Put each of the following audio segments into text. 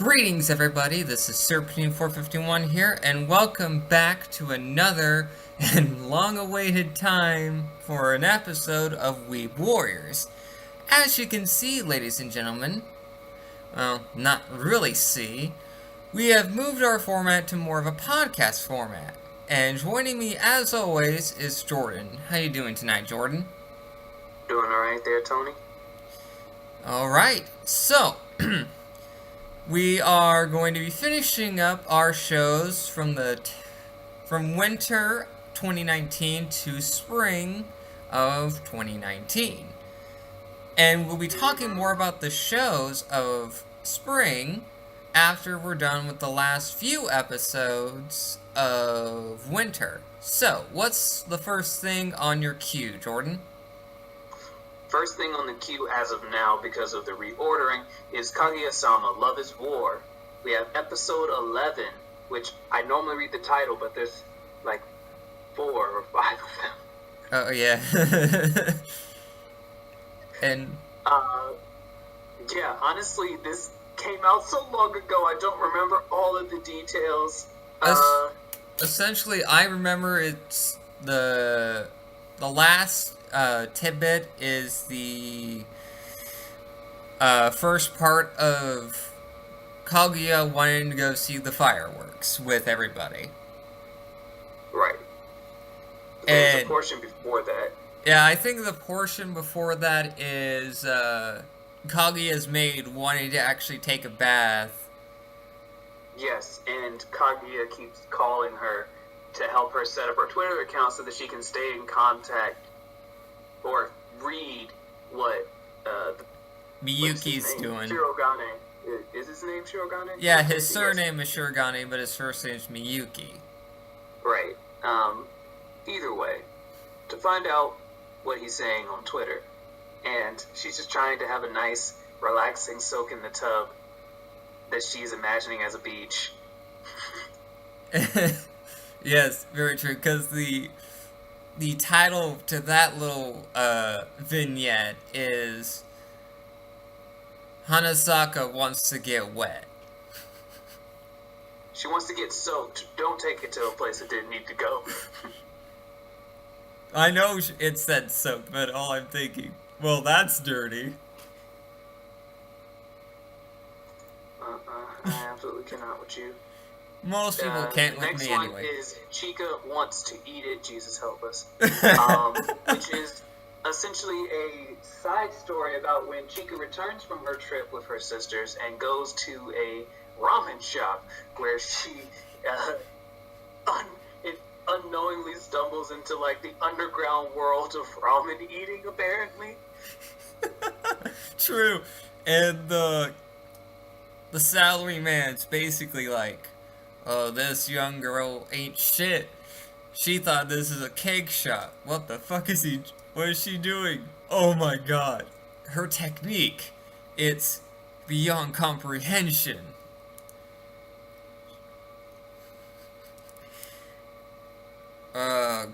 Greetings everybody, this is Serpentine451 here, and welcome back to another and long-awaited time for an episode of Weeb Warriors. As you can see, ladies and gentlemen, well, not really see, we have moved our format to more of a podcast format. And joining me, as always, is Jordan. How you doing tonight, Jordan? Doing alright there, Tony? Alright, so... we are going to be finishing up our shows from winter 2019 to spring of 2019. And we'll be talking more about the shows of spring after we're done with the last few episodes of winter. So, what's the first thing on your queue, Jordan? First thing on the queue as of now, because of the reordering, is Kaguya-sama, Love is War. We have episode 11, which I normally read the title, but there's like 4 or 5 of them. Oh, yeah. And... yeah, honestly, this came out so long ago, I don't remember all of the details. Essentially, I remember it's the last... tidbit is the first part of Kaguya wanting to go see the fireworks with everybody. Right. There's a portion before that. Yeah, I think the portion before that is Kaguya's maid wanting to actually take a bath. Yes, and Kaguya keeps calling her to help her set up her Twitter account so that she can stay in contact or read what Miyuki's doing. Shirogane. Is his name Shirogane? Yeah, his surname is Shirogane, but his first name is Miyuki. Right. Either way, to find out what he's saying on Twitter, and she's just trying to have a nice, relaxing soak in the tub that she's imagining as a beach. Yes, very true, because the title to that little vignette is Hanasaka wants to get wet. She wants to get soaked. Don't take it to a place it didn't need to go. I know it said soaked, but all I'm thinking, well, that's dirty. I absolutely cannot with you. Most people can't with me anyway. Next one is Chika wants to eat it, Jesus help us. Which is essentially a side story about when Chika returns from her trip with her sisters and goes to a ramen shop where she unknowingly stumbles into like the underground world of ramen eating, apparently. True. And the salaryman's basically like, oh, this young girl ain't shit. She thought this is a cake shop. What the fuck is what is she doing? Oh my god. Her technique, it's beyond comprehension. Her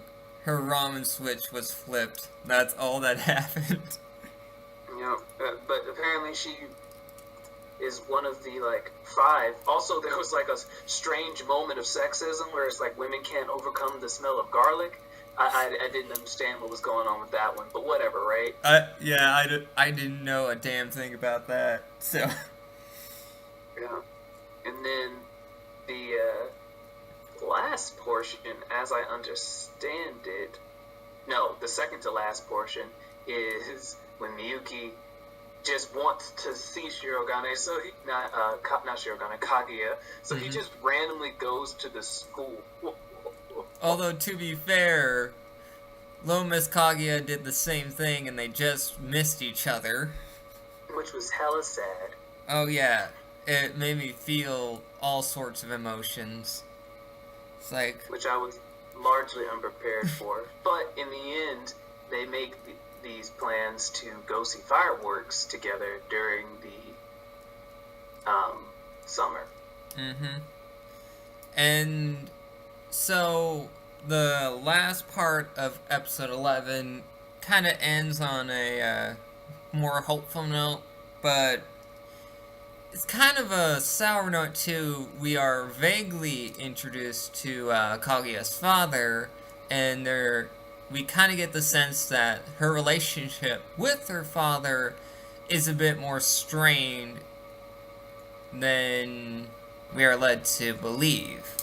ramen switch was flipped. That's all that happened. Yeah, but apparently she is one of the, like, 5. Also, there was, like, a strange moment of sexism where it's like women can't overcome the smell of garlic. I didn't understand what was going on with that one, but whatever, right? I didn't know a damn thing about that, so... Yeah. And then the last portion, as I understand it... No, the second to last portion is when Miyuki just wants to see Shirogane, so he, not Shirogane, Kaguya, so he just randomly goes to the school. Although, to be fair, Little Miss Kaguya did the same thing and they just missed each other. Which was hella sad. Oh yeah, it made me feel all sorts of emotions. It's like... Which I was largely unprepared for. But in the end, they make these plans to go see fireworks together during the summer. Mm-hmm. And so the last part of episode 11 kind of ends on a more hopeful note, but it's kind of a sour note too. We are vaguely introduced to Kaguya's father, and we kind of get the sense that her relationship with her father is a bit more strained than we are led to believe.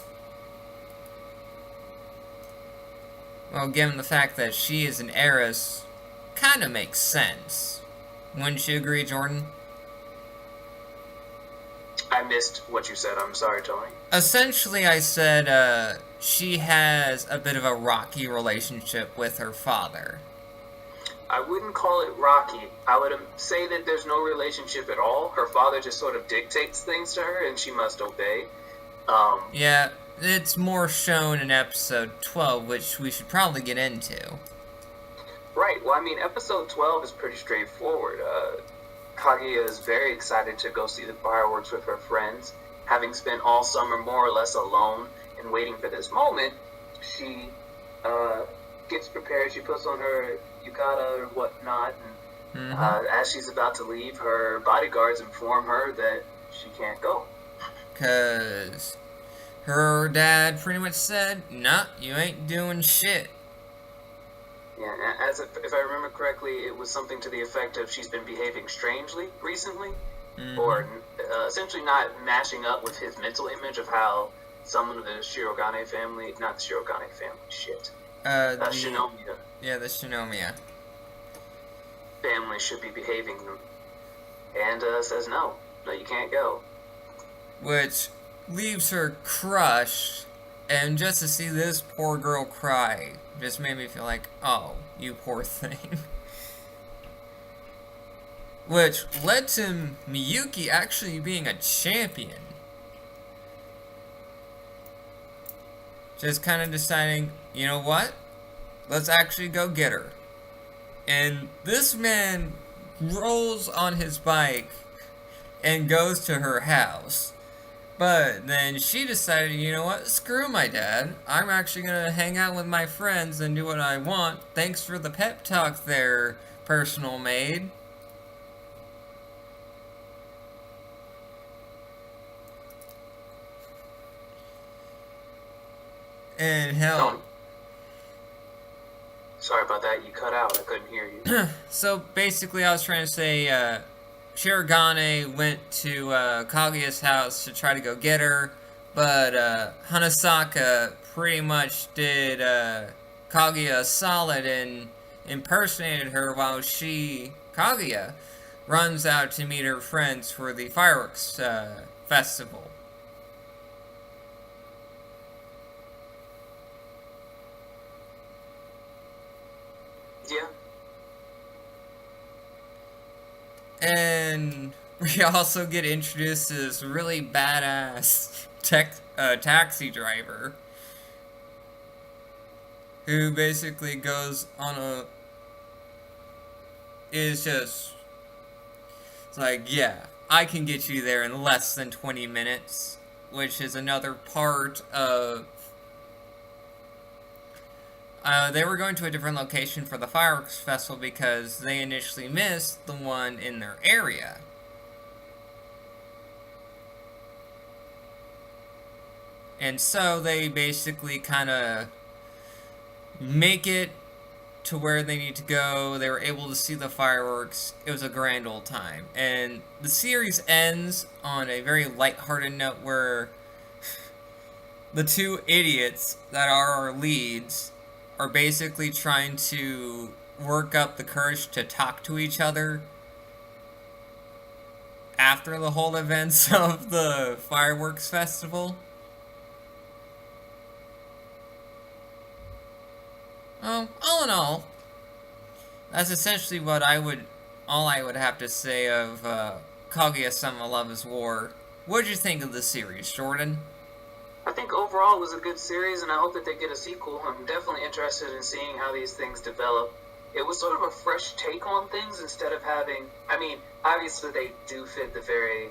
Well, given the fact that she is an heiress, kind of makes sense. Wouldn't you agree, Jordan? I missed what you said. I'm sorry, Tony. Essentially, I said she has a bit of a rocky relationship with her father. I wouldn't call it rocky. I would say that there's no relationship at all. Her father just sort of dictates things to her, and she must obey. Yeah, it's more shown in episode 12, which we should probably get into. Right. Well, I mean, episode 12 is pretty straightforward. Kaguya is very excited to go see the fireworks with her friends. Having spent all summer more or less alone and waiting for this moment, she gets prepared. She puts on her yukata or whatnot, and as she's about to leave, her bodyguards inform her that she can't go. Because her dad pretty much said, nah, you ain't doing shit. Yeah, if I remember correctly, it was something to the effect of she's been behaving strangely recently, or essentially not matching up with his mental image of how someone of the Shirogane family, not the Shirogane family, Shinomiya. Yeah, the Shinomiya family should be behaving, and says no, you can't go. Which leaves her crushed, and just to see this poor girl cry just made me feel like, oh, you poor thing. Which led to Miyuki actually being a champion. Just kind of deciding, you know what? Let's actually go get her. And this man rolls on his bike and goes to her house. But then she decided, you know what, screw my dad. I'm actually going to hang out with my friends and do what I want. Thanks for the pep talk there, personal maid. And hell... Sorry about that, you cut out, I couldn't hear you. So basically I was trying to say, Shirogane went to Kaguya's house to try to go get her, but Hanasaka pretty much did Kaguya a solid and impersonated her while Kaguya, runs out to meet her friends for the fireworks festival. Yeah. And we also get introduced to this really badass taxi driver who basically goes on it's like, yeah, I can get you there in less than 20 minutes, which is another part of... they were going to a different location for the fireworks festival because they initially missed the one in their area. And so they basically kind of make it to where they need to go. They were able to see the fireworks. It was a grand old time. And the series ends on a very lighthearted note where the two idiots that are our leads are basically trying to work up the courage to talk to each other after the whole events of the fireworks festival. All in all, that's essentially what all I would have to say of Kaguya-sama Love is War. What did you think of the series, Jordan? I think overall it was a good series, and I hope that they get a sequel. I'm definitely interested in seeing how these things develop. It was sort of a fresh take on things instead of having... I mean, obviously they do fit the very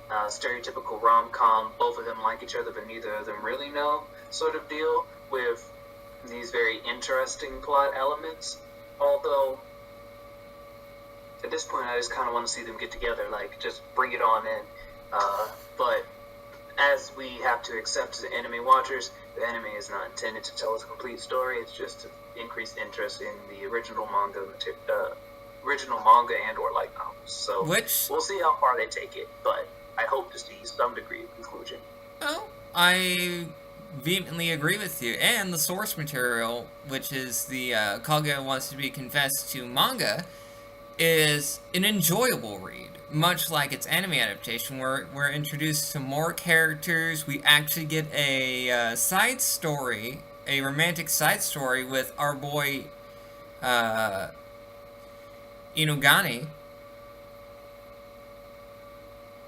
stereotypical rom-com, both of them like each other but neither of them really know sort of deal with these very interesting plot elements. Although, at this point I just kind of want to see them get together, like, just bring it on in. But as we have to accept as anime watchers, the anime is not intended to tell us a complete story. It's just to increase interest in the original manga and or light novels. So we'll see how far they take it, but I hope to see some degree of conclusion. Oh, I vehemently agree with you. And the source material, which is the Kaguya Wants to Be Confessed to manga, is an enjoyable read. Much like its anime adaptation, where we're introduced to more characters. We actually get a side story, a romantic side story with our boy Inugani.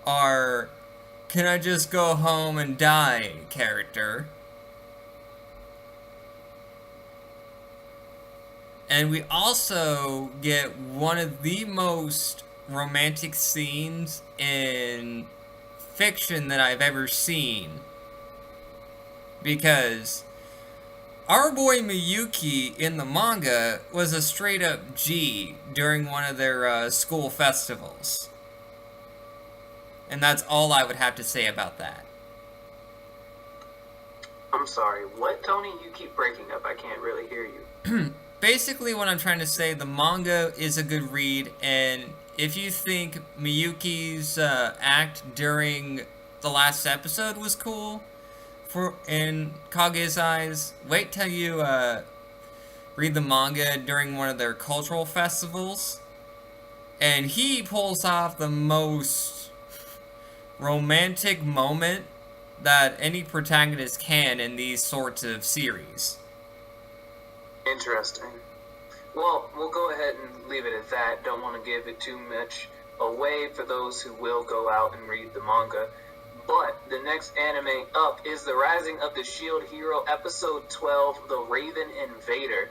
Our "can I just go home and die" character. And we also get one of the most romantic scenes in fiction that I've ever seen. Because our boy Miyuki in the manga was a straight up G during one of their school festivals. And that's all I would have to say about that. I'm sorry, what, Tony? You keep breaking up. I can't really hear you. Basically, what I'm trying to say, the manga is a good read, and if you think Miyuki's act during the last episode was cool, in Kage's eyes, wait till you read the manga during one of their cultural festivals, and he pulls off the most romantic moment that any protagonist can in these sorts of series. Interesting. Well, we'll go ahead and leave it at that. Don't want to give it too much away for those who will go out and read the manga. But the next anime up is The Rising of the Shield Hero, Episode 12, The Raven Invader.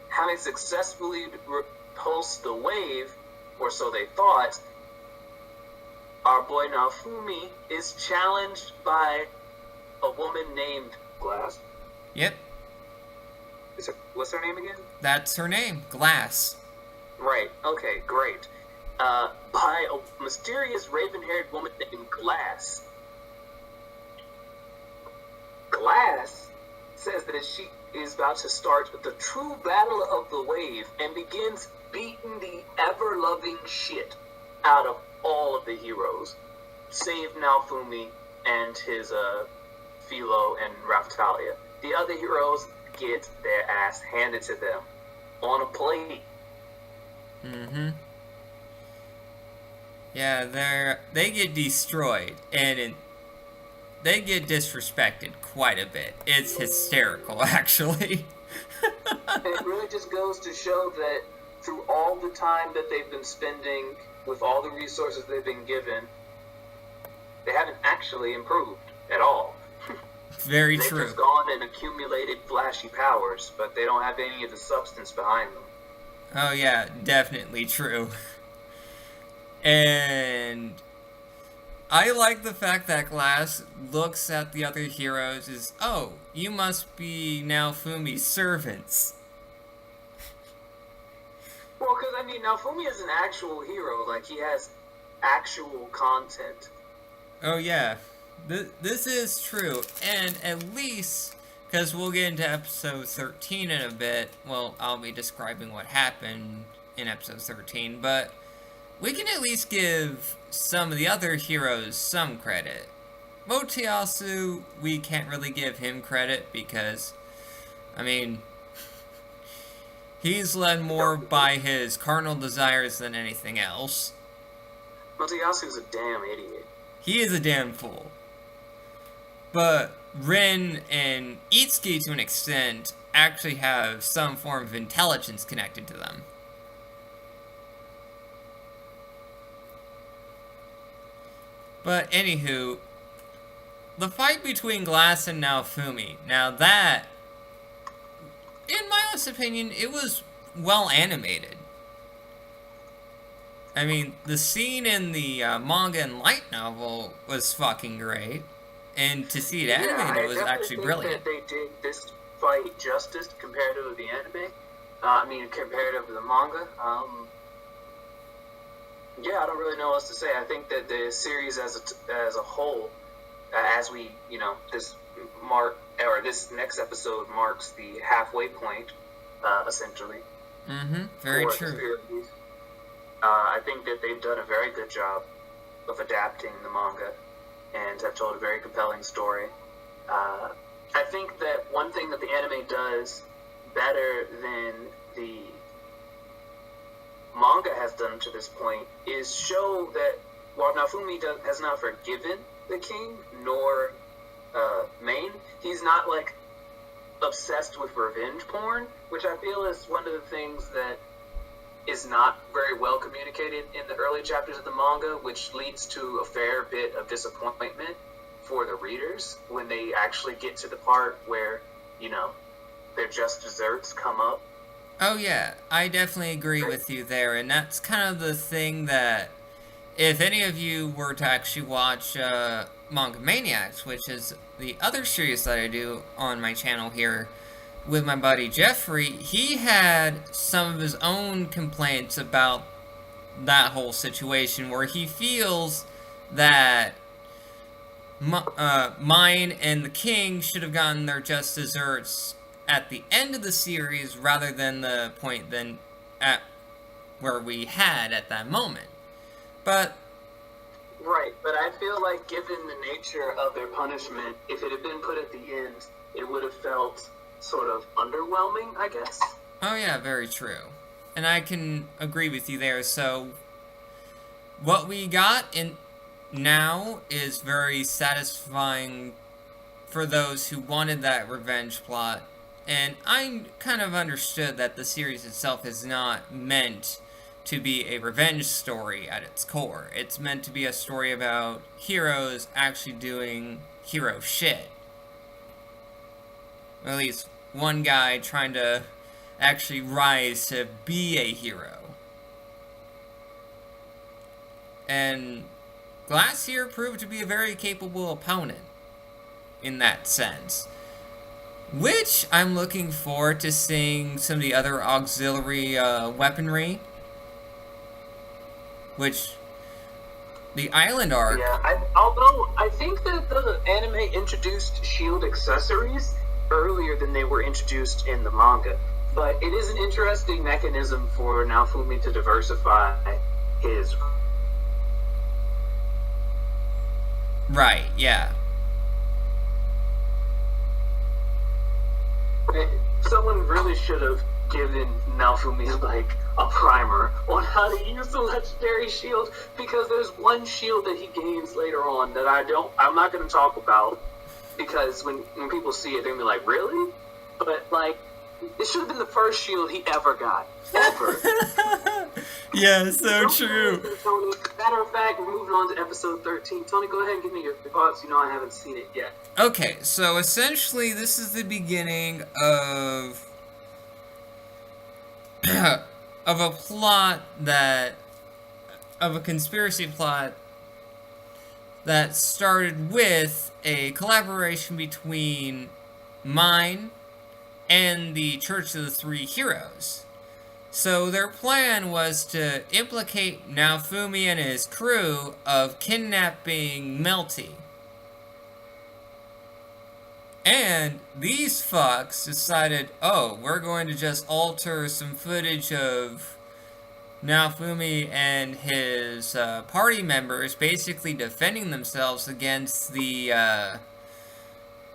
Having successfully repulsed the wave, or so they thought, our boy Naofumi is challenged by a woman named Glass. Yep. What's her name again? That's her name, Glass. Right, okay, great. By a mysterious raven-haired woman named Glass. Glass says that she is about to start the true battle of the wave and begins beating the ever-loving shit out of all of the heroes, save Naofumi and his Philo and Raphtalia. The other heroes get their ass handed to them on a plate. Mm-hmm. Yeah, they get destroyed, and they get disrespected quite a bit. It's hysterical, actually. And it really just goes to show that through all the time that they've been spending with all the resources they've been given, they haven't actually improved at all. Very They've true. just gone and accumulated flashy powers, but they don't have any of the substance behind them. Oh yeah, definitely true. And I like the fact that Glass looks at the other heroes as, oh, you must be Naofumi's servants. Well, because, I mean, Naofumi is an actual hero. Like, he has actual content. Oh yeah, this is true. And at least, because we'll get into episode 13 in a bit, well, I'll be describing what happened in episode 13, but we can at least give some of the other heroes some credit. Motoyasu, we can't really give him credit because, I mean, he's led more by his carnal desires than anything else. Motoyasu's a damn idiot. He is a damn fool. But Rin and Itsuki, to an extent, actually have some form of intelligence connected to them. But anywho, the fight between Glass and Naofumi, now that, in my honest opinion, it was well animated. I mean, the scene in the manga and light novel was fucking great, and to see it animated was actually brilliant. That they did this fight justice comparative to the anime. Comparative to the manga. Yeah, I don't really know what else to say. I think that the series as a whole, as we, this next episode marks the halfway point, essentially, Mm-hmm. Very for the true. series. I think that they've done a very good job of adapting the manga and have told a very compelling story. I think that one thing that the anime does better than the manga has done to this point is show that while Nafumi has not forgiven the king nor Main, he's not like obsessed with revenge porn, which I feel is one of the things that is not very well communicated in the early chapters of the manga, which leads to a fair bit of disappointment for the readers when they actually get to the part where, their just desserts come up. Oh yeah, I definitely agree with you there, and that's kind of the thing that if any of you were to actually watch Manga Maniacs, which is the other series that I do on my channel here with my buddy Jeffrey, he had some of his own complaints about that whole situation where he feels that Mine and the King should have gotten their just desserts at the end of the series rather than the point then at where we had at that moment. But right, but I feel like given the nature of their punishment, if it had been put at the end, it would have felt sort of underwhelming, I guess. oh yeah, very true. And I can agree with you there. So what we got in now is very satisfying for those who wanted that revenge plot. And I kind of understood that the series itself is not meant to be a revenge story at its core. It's meant to be a story about heroes actually doing hero shit. Or at least one guy trying to actually rise to be a hero. And Glass here proved to be a very capable opponent in that sense. Which I'm looking forward to seeing some of the other auxiliary weaponry. Which the island arc. Yeah, although I think that the anime introduced shield accessories earlier than they were introduced in the manga. But it is an interesting mechanism for Naofumi to diversify his. Right, yeah. Someone really should have given Naofumi like a primer on how to use the legendary shield, because there's one shield that he gains later on that I'm not going to talk about, because when people see it, they're going to be like, really? But like, it should have been the first shield he ever got. Ever. Yeah, so true. Tony, matter of fact, we're moving on to episode 13. Tony, go ahead and give me your thoughts. I haven't seen it yet. Okay, so essentially this is the beginning of of a plot of a conspiracy plot that started with a collaboration between Mine and the Church of the Three Heroes. So their plan was to implicate Naofumi and his crew of kidnapping Melty. And these fucks decided, oh, we're going to just alter some footage of Naofumi and his party members basically defending themselves against the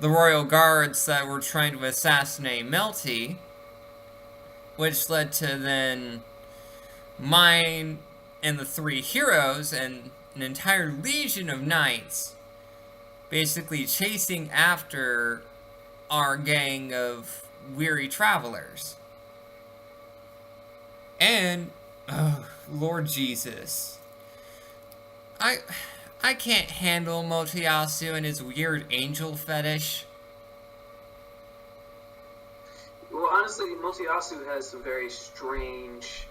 royal guards that were trying to assassinate Melty, which led to then Mine and the Three Heroes and an entire legion of knights basically chasing after our gang of weary travelers. And, oh, Lord Jesus. I can't handle Motoyasu and his weird angel fetish. Well, honestly, Motoyasu has some very strange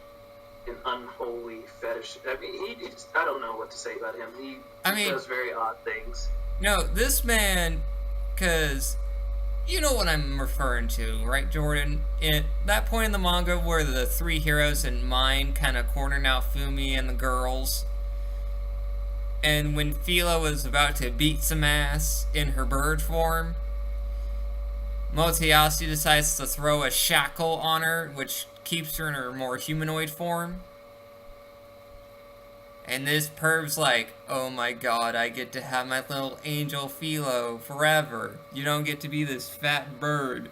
and unholy fetish. I mean, I don't know what to say about him. He does very odd things. No, this man, because You know what I'm referring to, right, Jordan? At that point in the manga where the three heroes and mine kind of corner Naofumi and the girls, and when Philo was about to beat some ass in her bird form, Motoyasu decides to throw a shackle on her, which keeps her in her more humanoid form. And this perv's like, oh my god, I get to have my little angel Philo forever. You don't get to be this fat bird.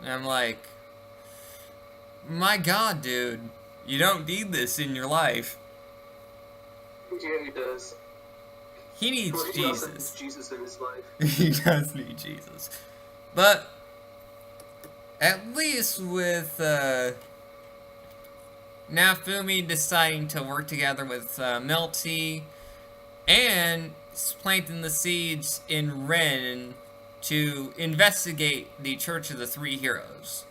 And I'm like, my god, dude, you don't need this in your life. Yeah, he does. He needs Well, he Jesus. also needs Jesus in his life. He does need Jesus. But, at least with, Naofumi deciding to work together with Melty and planting the seeds in Ren to investigate the Church of the Three Heroes.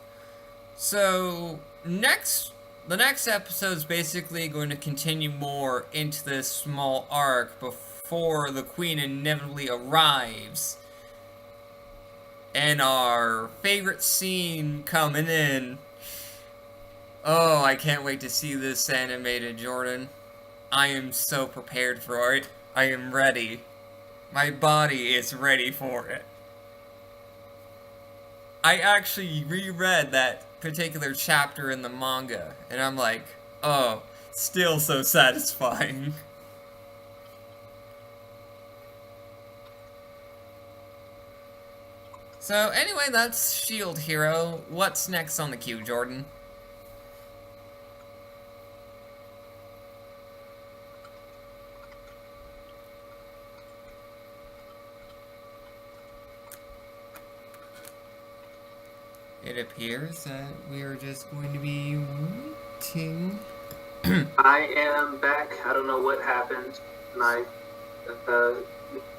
So, the next episode is basically going to continue more into this small arc before the Queen inevitably arrives. And our favorite scene coming in. Oh, I can't wait to see this animated, Jordan. I am so prepared for it. I am ready. My body is ready for it. I actually reread that particular chapter in the manga, and I'm like, oh, still so satisfying. So, anyway, that's Shield Hero. What's next on the queue, Jordan? It appears that we are just going to be waiting. I am back. I don't know what happened. My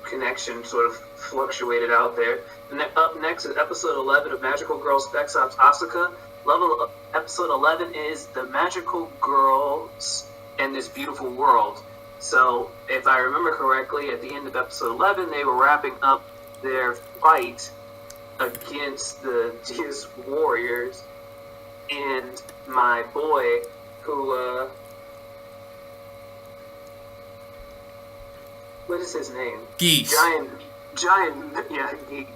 connection sort of fluctuated out there. Up next is episode 11 of Magical Girl Specs Ops Asuka. Episode 11 is the Magical Girls and This Beautiful World. So, if I remember correctly, at the end of episode 11, they were wrapping up their fight against the Weeb Warriors, and my boy, who, what is his name? Geese. Giant, yeah, Geese.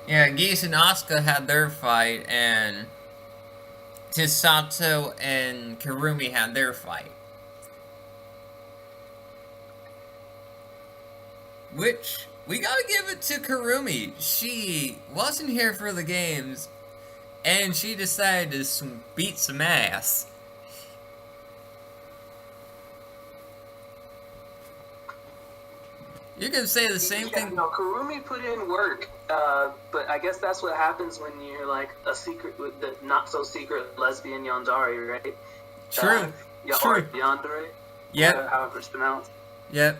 Yeah, Geese and Asuka had their fight, and Chisato and Kurumi had their fight. Which, we gotta give it to Kurumi. She wasn't here for the games, and she decided to beat some ass. You can say the same thing. No, Kurumi put in work, but I guess that's what happens when you're like a secret, the not so secret lesbian yandere, right? True. True. Yandere. Yep. However it's pronounced. Yep.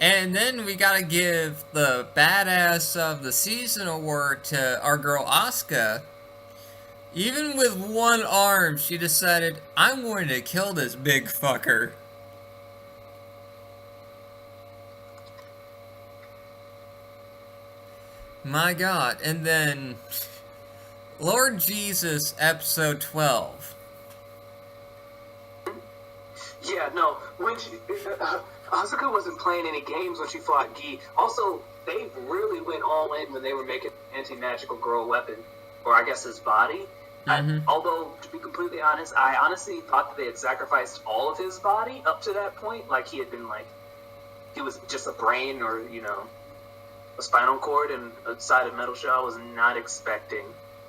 And then we gotta give the badass of the season award to our girl Asuka. Even with one arm, she decided, I'm going to kill this big fucker. My god. And then Lord Jesus, episode 12. Yeah, no. When Asuka wasn't playing any games when she fought Gi. Also, they really went all in when they were making anti-magical girl weapon, or I guess his body. Although, to be completely honest, I honestly thought that they had sacrificed all of his body up to that point. Like, he had been, like, he was just a brain or, you know, a spinal cord and a side of metal shell. I was not expecting.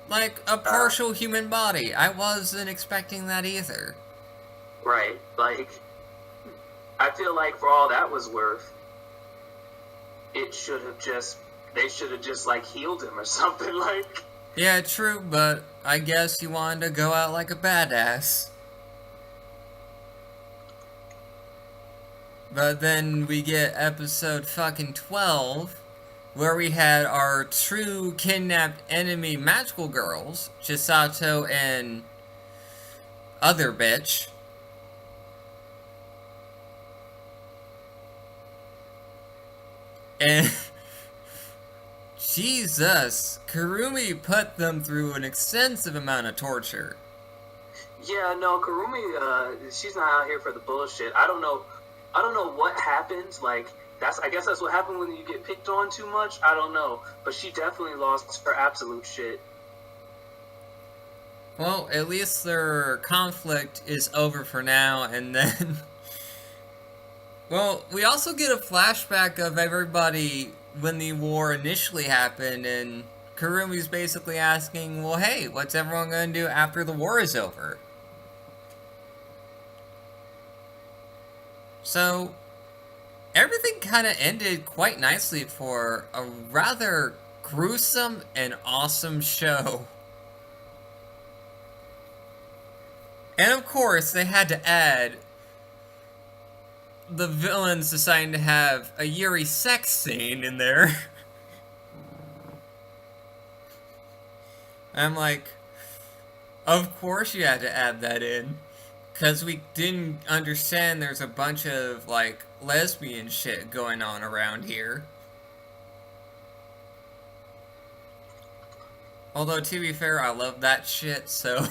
Like, a partial human body. I wasn't expecting that either. Right. Like, I feel like for all that was worth, it should have just, they should have just, like, healed him or something, like. Yeah, true, but I guess you wanted to go out like a badass. But then we get episode fucking 12, where we had our true kidnapped enemy magical girls, Chisato and other bitch. And Jesus, Kurumi put them through an extensive amount of torture. Yeah, no, Karumi, she's not out here for the bullshit. I don't know what happens. Like, I guess that's what happened when you get picked on too much. I don't know, but she definitely lost her absolute shit. Well, at least their conflict is over for now, and then... Well, we also get a flashback of everybody when the war initially happened, and Kurumi's basically asking, well, hey, what's everyone going to do after the war is over? So, everything kind of ended quite nicely for a rather gruesome and awesome show. And of course, they had to add the villains deciding to have a Yuri sex scene in there. I'm like, of course you had to add that in. Because we didn't understand there's a bunch of, like, lesbian shit going on around here. Although, to be fair, I love that shit, so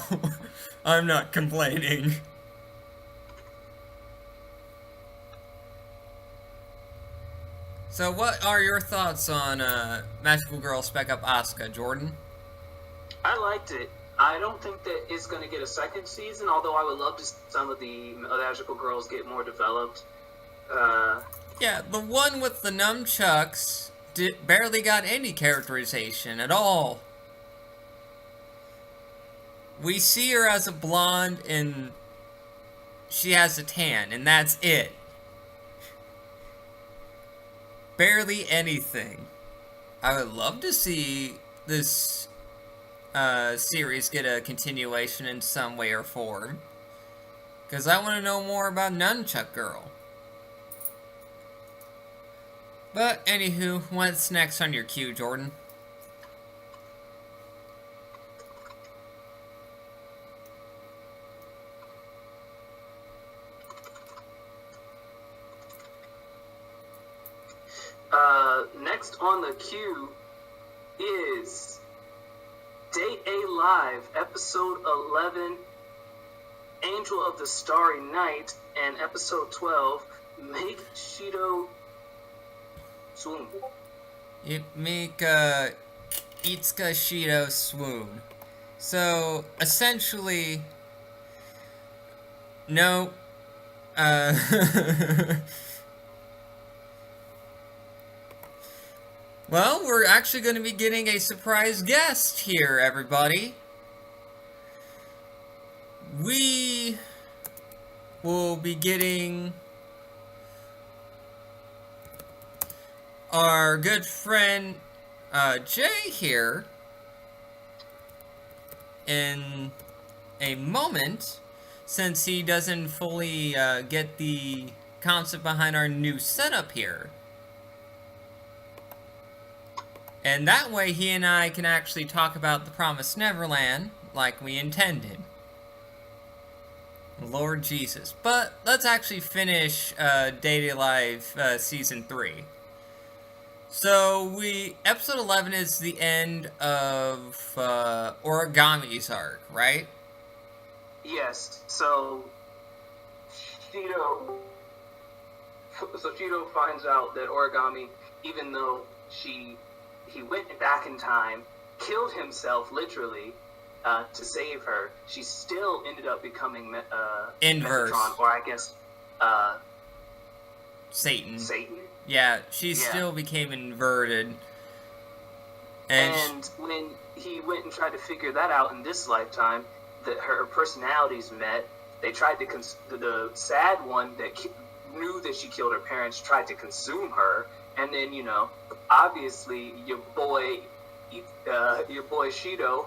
I'm not complaining. So what are your thoughts on Magical Girl Spec Up Asuka, Jordan? I liked it. I don't think that it's going to get a second season, although I would love to see some of the magical girls get more developed. Yeah, the one with the nunchucks barely got any characterization at all. We see her as a blonde and she has a tan, and that's it. Barely anything. I would love to see this series get a continuation in some way or form. Because I want to know more about Nunchuck Girl. But, anywho, what's next on your queue, Jordan? Next on the queue is Day A Live, Episode 11, Angel of the Starry Night, and Episode 12, Make Shido Swoon. You make Itsuka Shido swoon. So, essentially... No. Well, we're actually going to be getting a surprise guest here, everybody. We will be getting our good friend Jay here in a moment, since he doesn't fully get the concept behind our new setup here. And that way he and I can actually talk about The Promised Neverland like we intended. Lord Jesus. But let's actually finish Day Live Season 3. So episode 11 is the end of Origami's arc, right? Yes, so Shido finds out that Origami, even though he went back in time, killed himself literally to save her, she still ended up becoming Inverse. Metatron, or I guess Satan. Satan. Yeah, she still became inverted. And when he went and tried to figure that out in this lifetime, that her personalities met, they tried to the sad one that knew that she killed her parents tried to consume her, and then obviously your boy Shido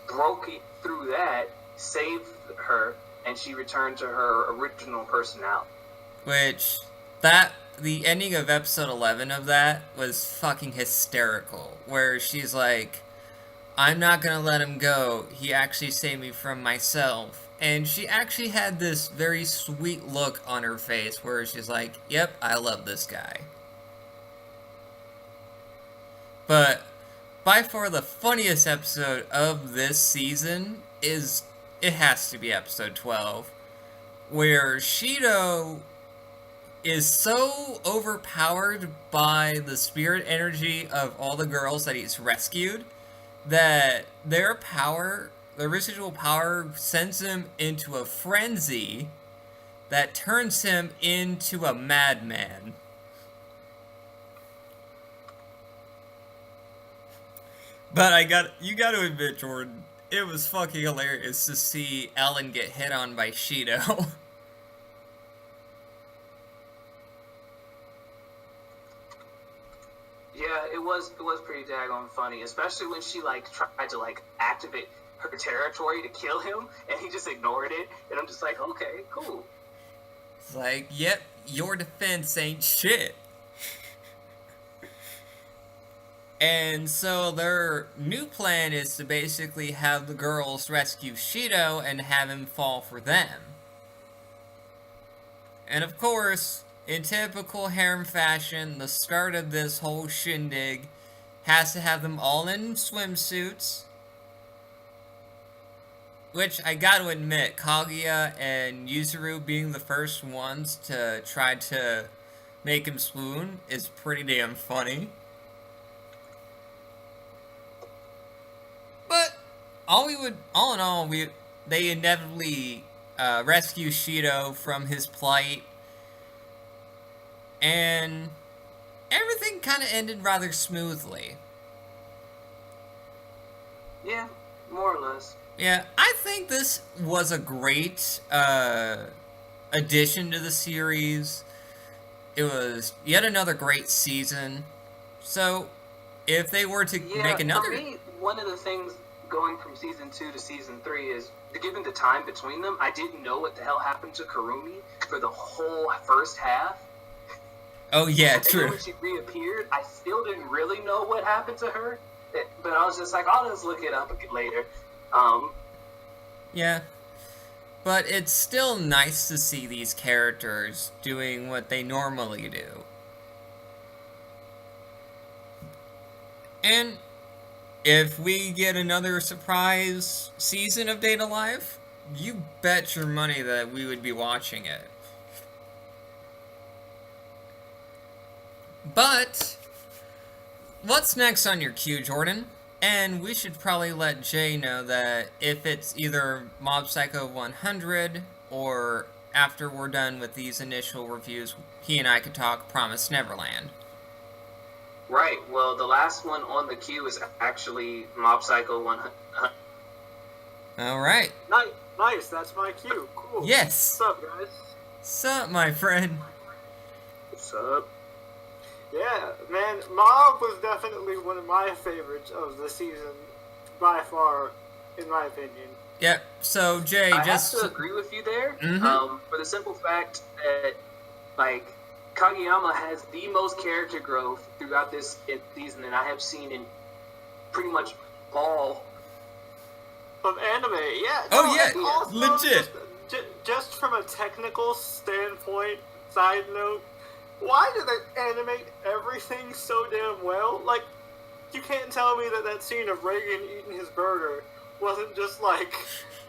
broke through that, saved her, and she returned to her original personality. Which the ending of episode 11 of that was fucking hysterical, where she's like, I'm not gonna let him go, he actually saved me from myself. And she actually had this very sweet look on her face where she's like, yep, I love this guy. But by far the funniest episode of this season it has to be episode 12, where Shido is so overpowered by the spirit energy of all the girls that he's rescued that their residual power sends him into a frenzy that turns him into a madman. But you got to admit, Jordan, it was fucking hilarious to see Ellen get hit on by Shido. Yeah, it was pretty daggone funny, especially when she like tried to like activate her territory to kill him, and he just ignored it. And I'm just like, okay, cool. It's like, yep, your defense ain't shit. And so their new plan is to basically have the girls rescue Shido and have him fall for them. And of course, in typical harem fashion, the start of this whole shindig has to have them all in swimsuits. Which, I gotta admit, Kaguya and Yuzuru being the first ones to try to make him swoon is pretty damn funny. But, all in all, they inevitably rescue Shido from his plight. And everything kind of ended rather smoothly. Yeah, more or less. Yeah, I think this was a great addition to the series. It was yet another great season. So, if they were to make another... For me, one of the things going from season 2 to season 3 is, given the time between them, I didn't know what the hell happened to Karumi for the whole first half. Oh, yeah, and true. then when she reappeared, I still didn't really know what happened to her. But I was just like, I'll just look it up later. Yeah. But it's still nice to see these characters doing what they normally do. And if we get another surprise season of Date A Live, you bet your money that we would be watching it. But, what's next on your queue, Jordan? And we should probably let Jay know that if it's either Mob Psycho 100 or after we're done with these initial reviews, he and I could talk Promised Neverland. Right. Well, the last one on the queue is actually Mob Psycho 100. Alright. Nice, that's my cue. Cool. Yes. What's up, guys? Sup, my friend? What's up? Yeah, man, Mob was definitely one of my favorites of the season, by far, in my opinion. Yep, so Jay, I just... have to agree with you there, Mm-hmm. for the simple fact that, like, Kageyama has the most character growth throughout this season that I have seen in pretty much all Of anime, yeah. Oh, no, yeah, and also, legit. Just from a technical standpoint, side note, why did they animate everything so damn well? Like, you can't tell me that that scene of Reagan eating his burger wasn't just, like,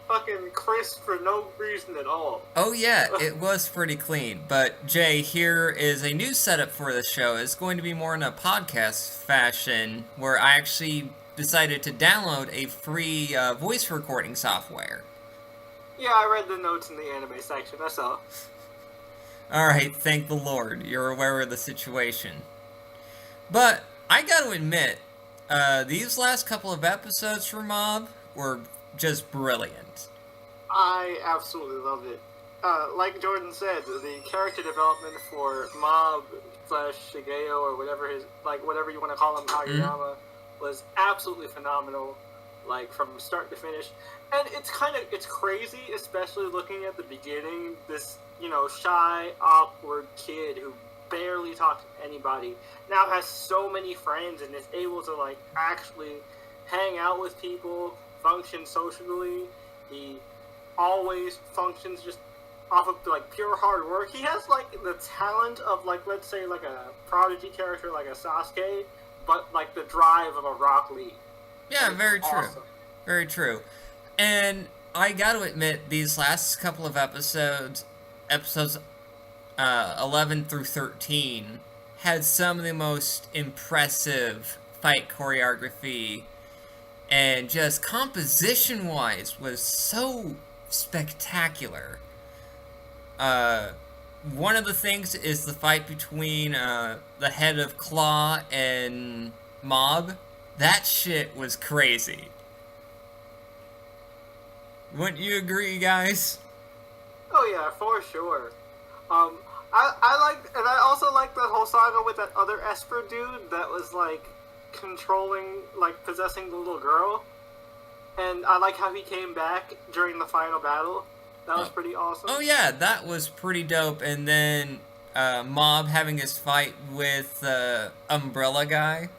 fucking crisp for no reason at all. Oh yeah, it was pretty clean. But Jay, here is a new setup for the show. It's going to be more in a podcast fashion, where I actually decided to download a free voice recording software. Yeah, I read the notes in the anime section, that's all. Alright, thank the Lord, you're aware of the situation. But, I gotta admit, these last couple of episodes for Mob were just brilliant. I absolutely loved it. Like Jordan said, the character development for Mob / Shigeo or whatever you want to call him, Kageyama, was absolutely phenomenal. Like from start to finish, and it's crazy, especially looking at the beginning. This shy, awkward kid who barely talks to anybody now has so many friends and is able to like actually hang out with people, function socially. He always functions just off of like pure hard work. He has like the talent of like, let's say, like a prodigy character like a Sasuke, but like the drive of a Rock Lee. Yeah, very true. Awesome. Very true. And I got to admit, these last couple of episodes 11 through 13, had some of the most impressive fight choreography, and just composition-wise was so spectacular. One of the things is the fight between the head of Claw and Mob. That shit was crazy. Wouldn't you agree, guys? Oh yeah, for sure. I like, and I also like the whole saga with that other Esper dude that was like controlling, like possessing the little girl. And I like how he came back during the final battle. That was pretty awesome. Oh yeah, that was pretty dope. And then Mob having his fight with Umbrella Guy.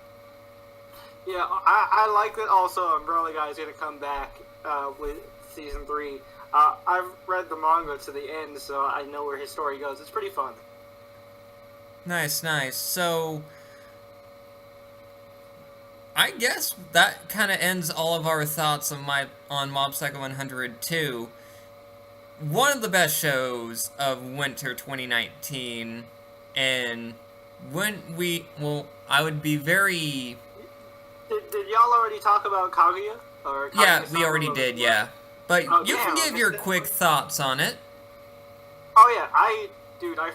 Yeah, I like that also Umbrella Guy is going to come back with Season 3. I've read the manga to the end, so I know where his story goes. It's pretty fun. Nice, nice. So, I guess that kind of ends all of our thoughts on Mob Psycho 102. One of the best shows of winter 2019, and I would be very... Did y'all already talk about Kaguya? Or yeah, Kaguya we already did, yeah. But you can give your quick thoughts on it. Oh yeah, I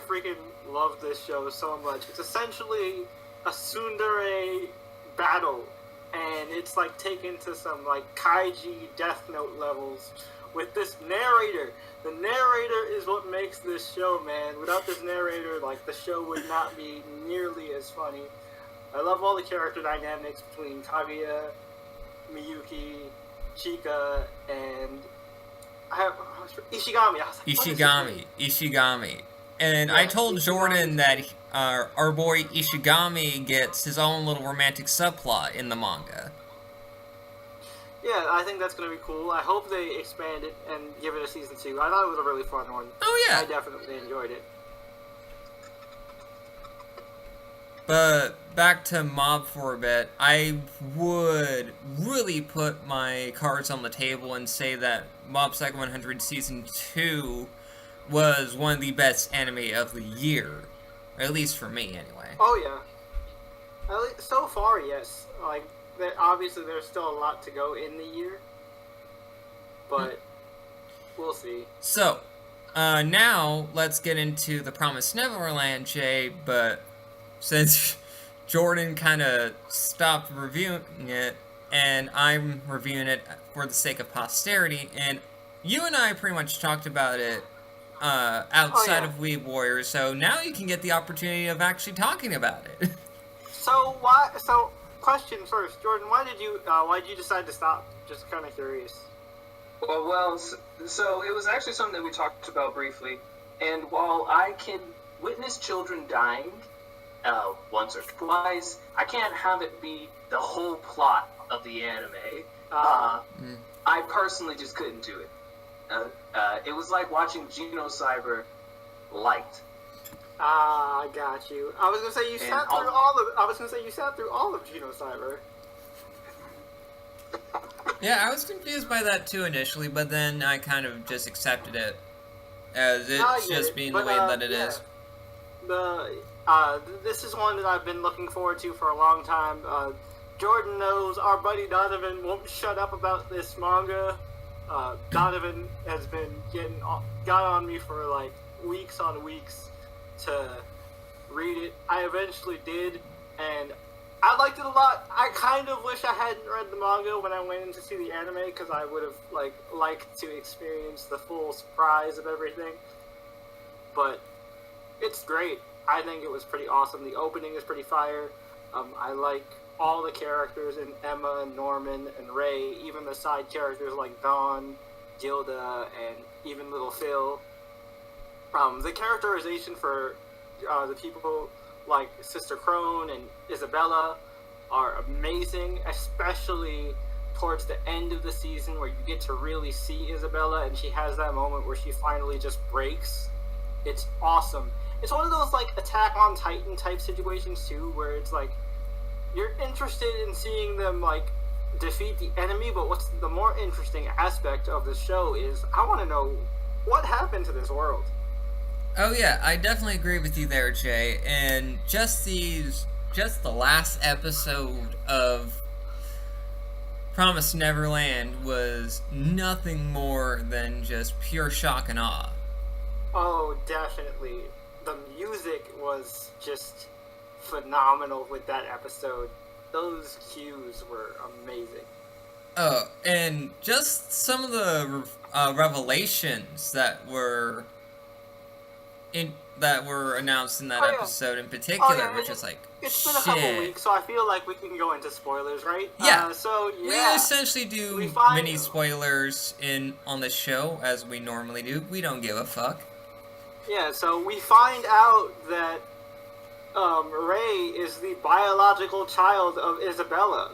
freaking love this show so much. It's essentially a tsundere battle, and it's like taken to some like kaiji Death Note levels with this narrator. The narrator is what makes this show, man. Without this narrator, like the show would not be nearly as funny. I love all the character dynamics between Kaguya, Miyuki, Chika, and Ishigami. I was like, Ishigami. And yeah, I told Ishigami. Jordan that our boy Ishigami gets his own little romantic subplot in the manga. Yeah, I think that's going to be cool. I hope they expand it and give it a season 2. I thought it was a really fun one. Oh yeah. I definitely enjoyed it. But back to Mob for a bit, I would really put my cards on the table and say that Mob Psycho 100 Season 2 was one of the best anime of the year. Or at least for me, anyway. Oh yeah. At least so far, yes. Like, obviously there's still a lot to go in the year. But we'll see. So, now let's get into The Promised Neverland, Jay, but since Jordan kind of stopped reviewing it, and I'm reviewing it for the sake of posterity, and you and I pretty much talked about it outside of Weeb Warriors, so now you can get the opportunity of actually talking about it. So, question first, Jordan, why did you decide to stop? Just kind of curious. Well, so it was actually something that we talked about briefly, and while I can witness children dying once or twice, I can't have it be the whole plot of the anime. I personally just couldn't do it. It was like watching Genocyber light. I got you. I was gonna say you sat through all of Genocyber. Yeah, I was confused by that too initially, but then I kind of just accepted it as it's just being the way that it is. This is one that I've been looking forward to for a long time. Jordan knows our buddy Donovan won't shut up about this manga. Donovan has been got on me for like weeks on weeks to read it. I eventually did, and I liked it a lot. I kind of wish I hadn't read the manga when I went in to see the anime, because I would have liked to experience the full surprise of everything. But it's great. I think it was pretty awesome. The opening is pretty fire. I like all the characters in Emma and Norman and Ray, even the side characters like Dawn, Gilda, and even Little Phil. The characterization for the people like Sister Crone and Isabella are amazing, especially towards the end of the season where you get to really see Isabella and she has that moment where she finally just breaks. It's awesome. It's one of those like Attack on Titan type situations too, where it's like you're interested in seeing them like defeat the enemy, but what's the more interesting aspect of the show is I want to know what happened to this world. Oh yeah, I definitely agree with you there, Jay. And just the last episode of Promised Neverland was nothing more than just pure shock and awe. Oh, definitely. The music was just phenomenal with that episode. Those cues were amazing. Oh, and just some of the revelations that were announced in that episode in particular, which is like, it's been a couple weeks, so I feel like we can go into spoilers, right? Yeah. We essentially do mini spoilers on the show as we normally do. We don't give a fuck. Yeah, so we find out that Ray is the biological child of Isabella.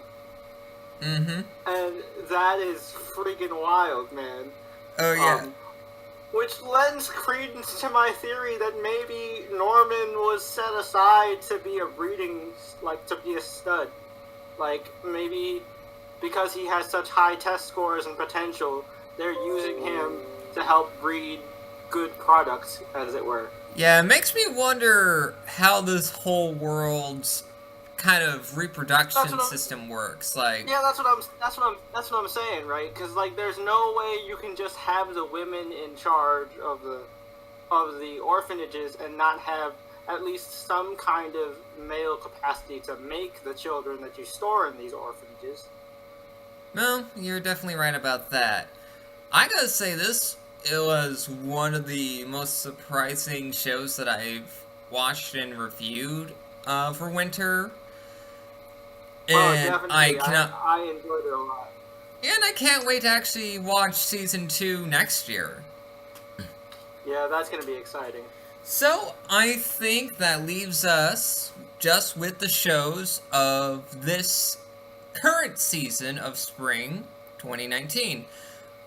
Mm-hmm. And that is freaking wild, man. Oh, yeah. Which lends credence to my theory that maybe Norman was set aside to be to be a stud. Like, maybe because he has such high test scores and potential, they're using him to help breed good products, as it were. Yeah, it makes me wonder how this whole world's kind of reproduction system works. Like, yeah, that's what I'm saying, right? Because like, there's no way you can just have the women in charge of the orphanages and not have at least some kind of male capacity to make the children that you store in these orphanages. No, you're definitely right about that. I gotta say, it was one of the most surprising shows that I've watched and reviewed for winter. And definitely. I enjoyed it a lot. And I can't wait to actually watch season 2 next year. Yeah, that's going to be exciting. So, I think that leaves us just with the shows of this current season of spring 2019.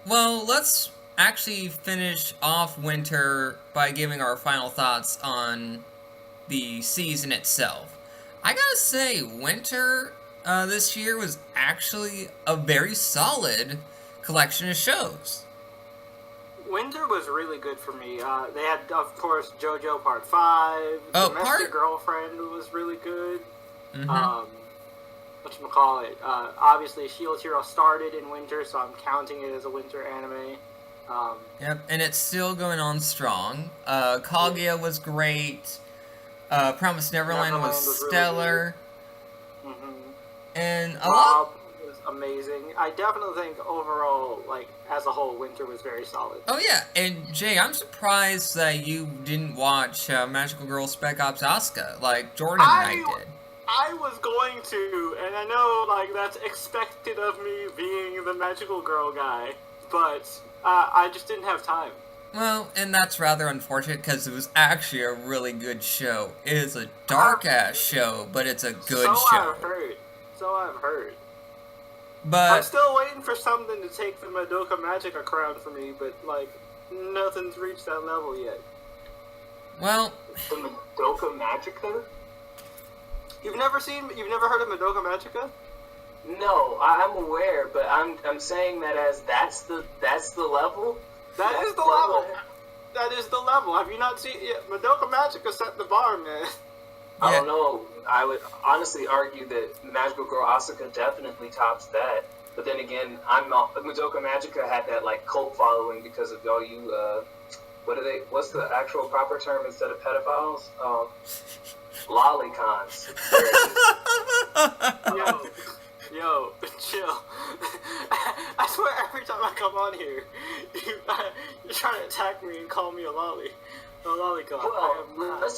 Well, let's actually finish off winter by giving our final thoughts on the season itself. I gotta say, winter this year was actually a very solid collection of shows. Winter was really good for me. They had, of course, JoJo Part 5. Domestic Girlfriend was really good. Mm-hmm. Whatchamacallit? Obviously, Shield Hero started in winter, so I'm counting it as a winter anime. Yep, and it's still going on strong. Kaguya was great. Promised Neverland was stellar. Really mm-hmm. And Mob was amazing. I definitely think overall, like, as a whole, winter was very solid. Oh yeah, and Jay, I'm surprised that you didn't watch Magical Girl Spec Ops Asuka like Jordan and I did. I was going to, and I know, like, that's expected of me being the Magical Girl guy, but I just didn't have time. Well, and that's rather unfortunate because it was actually a really good show. It is a dark-ass show, but it's a good show. So I've heard. But I'm still waiting for something to take the Madoka Magica crown for me, but, like, nothing's reached that level yet. Well... The Madoka Magica? You've never heard of Madoka Magica? No, I'm aware, but I'm saying that as that's the level. That is the level. That is the level. Have you not seen it? Madoka Magica set the bar, man. Yeah. I don't know. I would honestly argue that Magical Girl Asuka definitely tops that. But then again, Madoka Magica had that like cult following because of all you. What's the actual proper term instead of pedophiles? Lolicons. Yo, chill. I swear every time I come on here, you're trying to attack me and call me a lolicon. Well,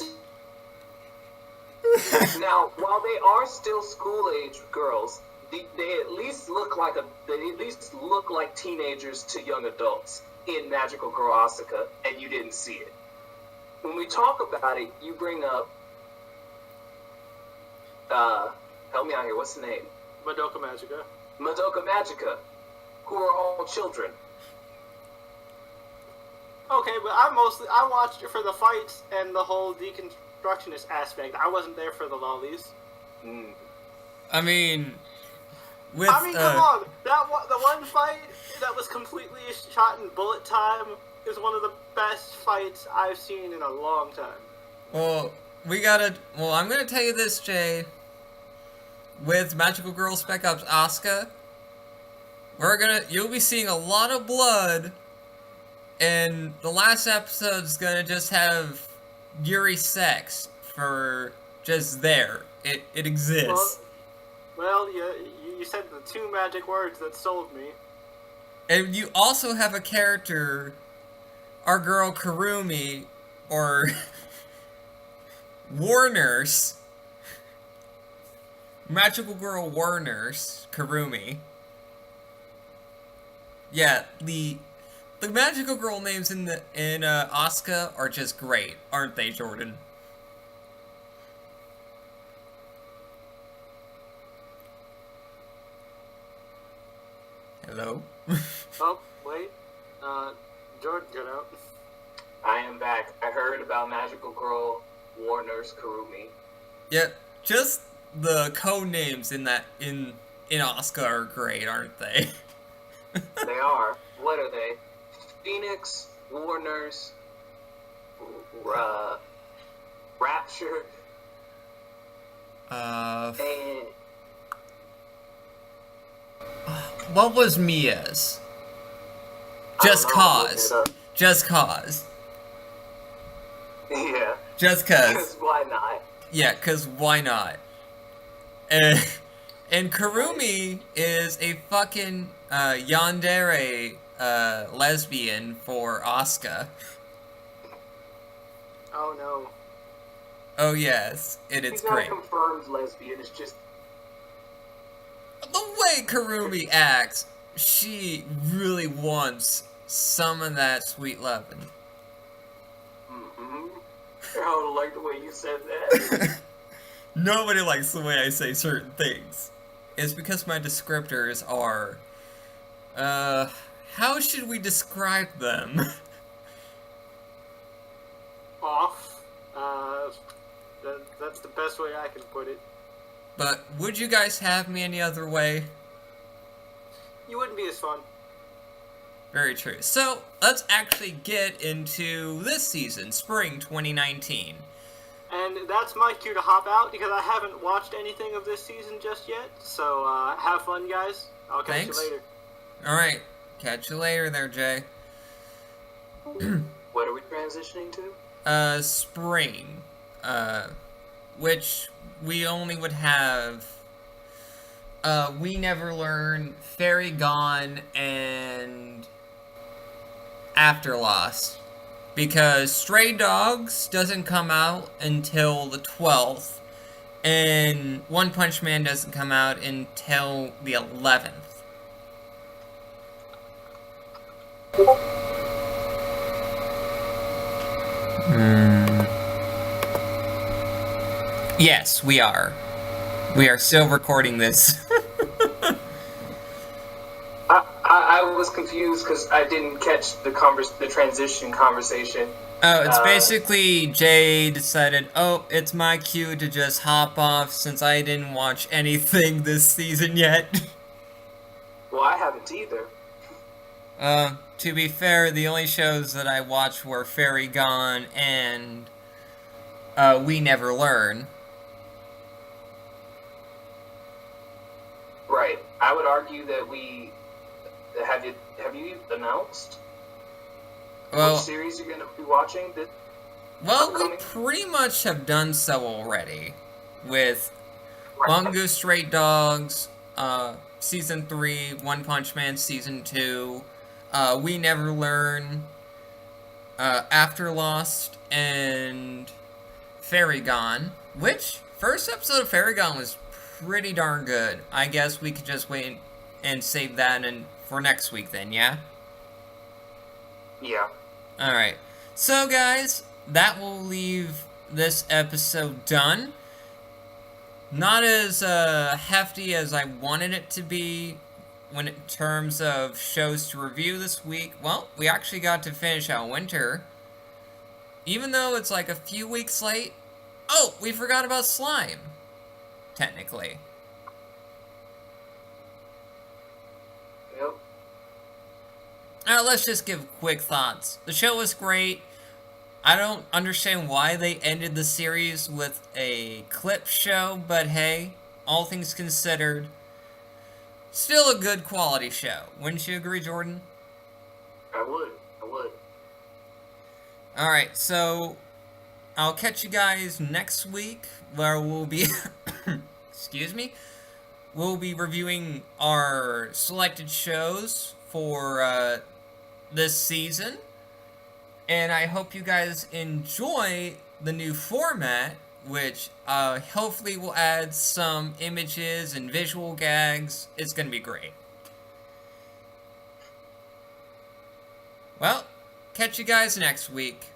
now, while they are still school-age girls, they at least look like teenagers to young adults in Magical Girl Asuka, and you didn't see it. When we talk about it, you bring up help me out here, what's the name? Madoka Magica. Madoka Magica, who are all children. Okay, but I watched it for the fights and the whole deconstructionist aspect. I wasn't there for the lollies. I mean, with come on. The one fight that was completely shot in bullet time is one of the best fights I've seen in a long time. Well, I'm gonna tell you this, Jay. With Magical Girl Spec Ops Asuka, you'll be seeing a lot of blood, and the last episode's gonna just have Yuri sex for just there. It exists. Well, you said the two magic words that sold me. And you also have a character, our girl Kurumi, or War Nurse, Magical Girl War Nurse, Kurumi. Yeah, the Magical Girl names in Asuka are just great, aren't they, Jordan? Hello? Oh, wait. Jordan got out. I am back. I heard about Magical Girl War Nurse Kurumi. Yep, just the code names in Asuka are great, aren't they? They are. What are they? Phoenix, War Nurse, Rapture, and what was Mia's? Just Cause. Just Cause. Yeah. Just cause. Because why not? Yeah, cause why not? And Kurumi is a fucking yandere lesbian for Asuka. Oh no. Oh yes, it's She's not great. a confirmed lesbian. It's just The way Kurumi acts, she really wants some of that sweet loving. mm-hmm. I don't like the way you said that. Nobody likes the way I say certain things. It's because my descriptors are, how should we describe them? Off. That's the best way I can put it. But would you guys have me any other way? You wouldn't be as fun. Very true. So, let's actually get into this season, Spring 2019. And that's my cue to hop out because I haven't watched anything of this season just yet. So have fun, guys. I'll catch Thanks. you later. Alright, catch you later there, Jay. What are we transitioning to? Spring. Which we only would have We Never Learn, Fairy Gone, and After Lost. Because Stray Dogs doesn't come out until the 12th, and One Punch Man doesn't come out until the 11th. Yes, we are. We are still recording this. I was confused because I didn't catch the transition conversation. Oh, it's basically Jay decided, oh, it's my cue to just hop off since I didn't watch anything this season yet. Well, I haven't either. To be fair, the only shows that I watched were Fairy Gone and We Never Learn. Right. I would argue that have you announced which series you're going to be watching? Well, we pretty much have done so already with Mongoose Stray Dogs, Season 3, One Punch Man Season 2, We Never Learn, After Lost, and Fairy Gone, which, first episode of Fairy Gone was pretty darn good. I guess we could just wait and save that for next week then, yeah? Yeah. Alright. So, guys, that will leave this episode done. Not as hefty as I wanted it to be in terms of shows to review this week. Well, we actually got to finish out Winter. Even though it's like a few weeks late. Oh, we forgot about Slime. Technically. Let's just give quick thoughts. The show was great. I don't understand why they ended the series with a clip show, but hey, all things considered, still a good quality show. Wouldn't you agree, Jordan? I would. Alright, so I'll catch you guys next week where we'll be excuse me. We'll be reviewing our selected shows for this season. And I hope you guys enjoy the new format, which hopefully will add some images and visual gags. It's going to be great. Well, catch you guys next week.